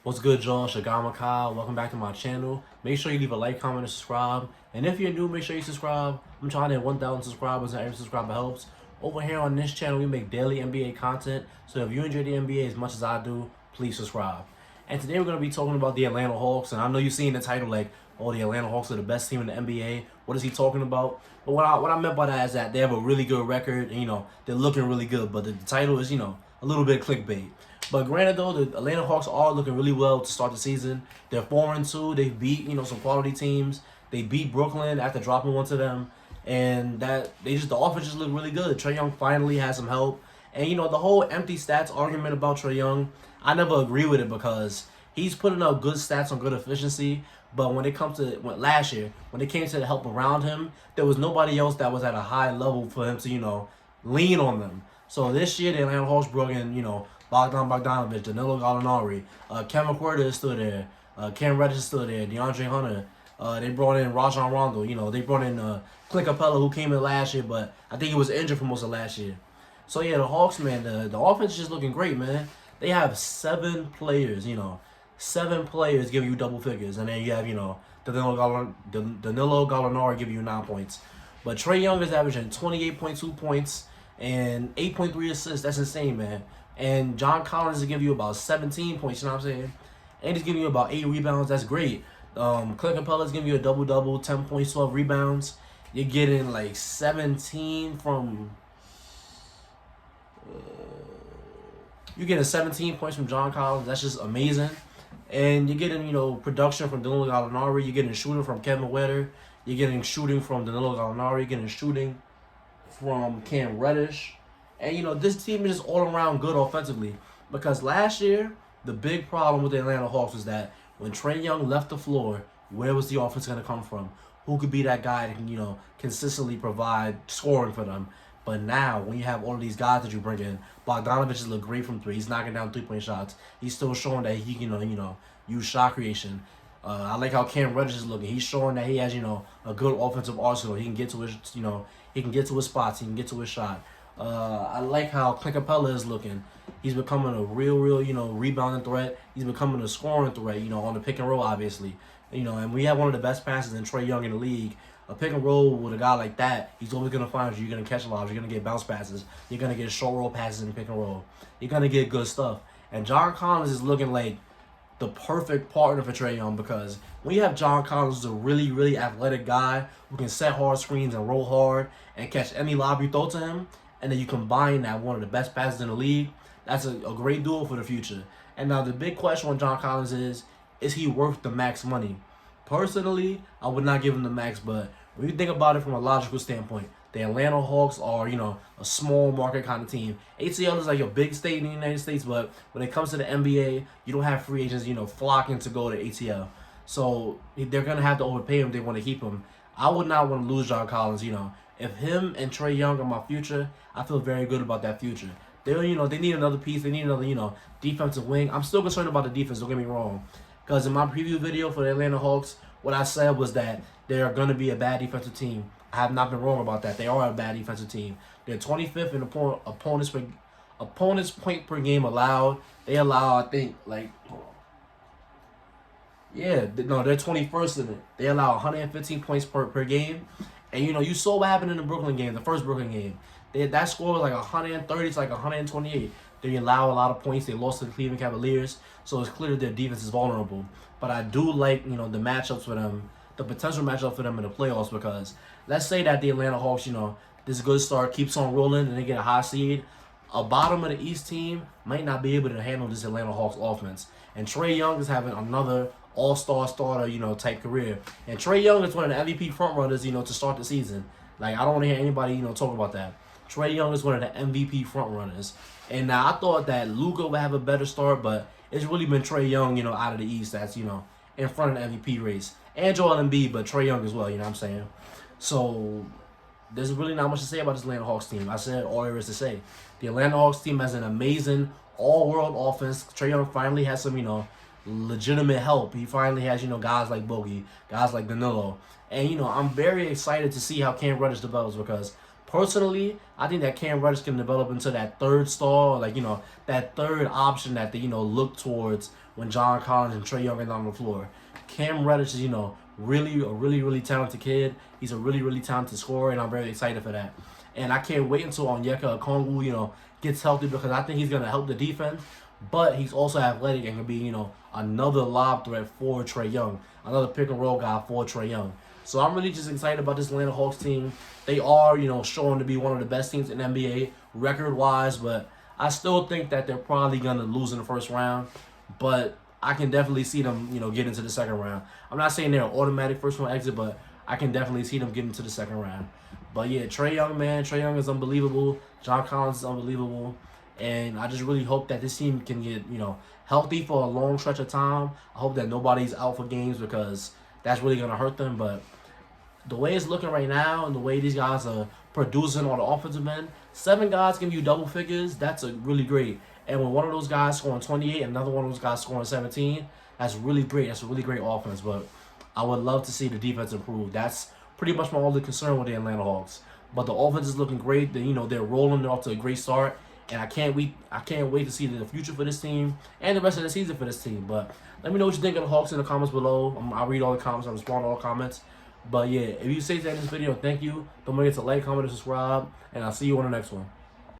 What's good, John? Shagama Kyle. Welcome back to my channel. Make sure you leave a like, comment, and subscribe. And if you're new, make sure you subscribe. I'm trying to hit 1,000 subscribers, and every subscriber helps. Over here on this channel, we make daily NBA content. So if you enjoy the NBA as much as I do, please subscribe. And today we're going to be talking about the Atlanta Hawks. And I know you've seen the title like, oh, the Atlanta Hawks are the best team in the NBA. What is he talking about? But what I meant by that is that they have a really good record. And, they're looking really good. But the title is, a little bit clickbait. But granted, though, the Atlanta Hawks are looking really well to start the season. They're 4-2. They've beat, some quality teams. They beat Brooklyn after dropping one to them. And the offense just look really good. Trae Young finally has some help. And, the whole empty stats argument about Trae Young, I never agree with it because he's putting up good stats on good efficiency. But when it comes to last year, when it came to the help around him, there was nobody else that was at a high level for him to, lean on them. So this year, the Atlanta Hawks brought in, Bogdan Bogdanovic, Danilo Gallinari, Kevin Huerter is still there, Cam Reddish is still there, DeAndre Hunter. They brought in Rajon Rondo. They brought in Clint Capella, who came in last year, but I think he was injured for most of last year. So yeah, the Hawks, man, the offense is just looking great, man. They have 7 players, 7 players giving you double figures, and then you have Danilo Gallinari giving you 9 points. But Trae Young is averaging 28.2 points and 8.3 assists. That's insane, man. And John Collins is giving you about 17 points, you know what I'm saying? And he's giving you about 8 rebounds. That's great. Clint Capella is giving you a double-double, 10 points, 12 rebounds. You're getting like 17 from... you're getting 17 points from John Collins. That's just amazing. And you're getting, production from Danilo Gallinari. You're getting shooting from Kevin Huerter. You're getting shooting from Danilo Gallinari. You're getting shooting from Cam Reddish. And, this team is just all around good offensively. Because last year, the big problem with the Atlanta Hawks was that when Trae Young left the floor, where was the offense going to come from? Who could be that guy that can, consistently provide scoring for them? But now, when you have all of these guys that you bring in, Bogdanovic has looked great from 3. He's knocking down 3-point shots. He's still showing that he can, use shot creation. I like how Cam Reddish is looking. He's showing that he has, a good offensive arsenal. He can get to his, he can get to his spots. He can get to his shot. I like how Clint Capella is looking. He's becoming a real, rebounding threat. He's becoming a scoring threat, on the pick and roll, obviously. And we have one of the best passes in Trae Young in the league. A pick and roll with a guy like that, he's always going to find you. You're going to catch lobs. You're going to get bounce passes. You're going to get short roll passes in the pick and roll. You're going to get good stuff. And John Collins is looking like the perfect partner for Trae Young because when you have John Collins, who's a really, really athletic guy who can set hard screens and roll hard and catch any lob you throw to him, and then you combine that one of the best passes in the league, that's a great duo for the future. And now the big question on John Collins is he worth the max money? Personally, I would not give him the max, but when you think about it from a logical standpoint, the Atlanta Hawks are, a small market kind of team. ATL is like a big state in the United States, but when it comes to the NBA, you don't have free agents, flocking to go to ATL. So they're going to have to overpay him if they want to keep him. I would not want to lose John Collins, If him and Trae Young are my future, I feel very good about that future. They need another piece. They need another, defensive wing. I'm still concerned about the defense, don't get me wrong. Because in my preview video for the Atlanta Hawks, what I said was that they are going to be a bad defensive team. I have not been wrong about that. They are a bad defensive team. They're 25th in opponents point per game allowed. They allow, I think, they're 21st in it. They allow 115 points per game. And, you saw what happened in the Brooklyn game, the first Brooklyn game. That score was like 130 to like 128. They allow a lot of points. They lost to the Cleveland Cavaliers. So it's clear that their defense is vulnerable. But I do like, the matchups for them, the potential matchup for them in the playoffs because let's say that the Atlanta Hawks, this good start keeps on rolling and they get a high seed. A bottom of the East team might not be able to handle this Atlanta Hawks offense. And Trae Young is having another all-star starter, type career. And Trae Young is one of the MVP frontrunners, to start the season. Like, I don't want to hear anybody, talk about that. Trae Young is one of the MVP frontrunners. And now I thought that Luka would have a better start, but it's really been Trae Young, out of the East that's, in front of the MVP race. And Joel Embiid, but Trae Young as well, you know what I'm saying? So there's really not much to say about this Atlanta Hawks team. I said all there is to say. The Atlanta Hawks team has an amazing all-world offense. Trae Young finally has some, legitimate help. He finally has, guys like Bogey, guys like Danilo. And, I'm very excited to see how Cam Reddish develops because Personally, I think that Cam Reddish can develop into that third star, like, that third option that they, look towards when John Collins and Trae Young are on the floor. Cam Reddish is, really a really talented kid. He's a really talented scorer, and I'm very excited for that. And I can't wait until Onyeka Okongwu, gets healthy, because I think he's gonna help the defense. But he's also athletic and can be, another lob threat for Trae Young, another pick and roll guy for Trae Young. So I'm really just excited about this Atlanta Hawks team. They are, showing to be one of the best teams in the NBA record-wise, but I still think that they're probably going to lose in the first round. But I can definitely see them, get into the second round. I'm not saying they're an automatic first-round exit, but I can definitely see them getting to the second round. But yeah, Trae Young, man, Trae Young is unbelievable. John Collins is unbelievable. And I just really hope that this team can get, healthy for a long stretch of time. I hope that nobody's out for games, because that's really going to hurt them. But the way it's looking right now and the way these guys are producing on the offensive end, 7 guys give you double figures. That's a really great. And when one of those guys scoring 28 and another one of those guys scoring 17, that's really great. That's a really great offense. But I would love to see the defense improve. That's pretty much my only concern with the Atlanta Hawks. But the offense is looking great. They're rolling. They're off to a great start. And I can't wait to see the future for this team and the rest of the season for this team. But let me know what you think of the Hawks in the comments below. I'll read all the comments. I'll respond to all the comments. But yeah, if you say that in this video, thank you. Don't forget to like, comment, and subscribe. And I'll see you on the next one.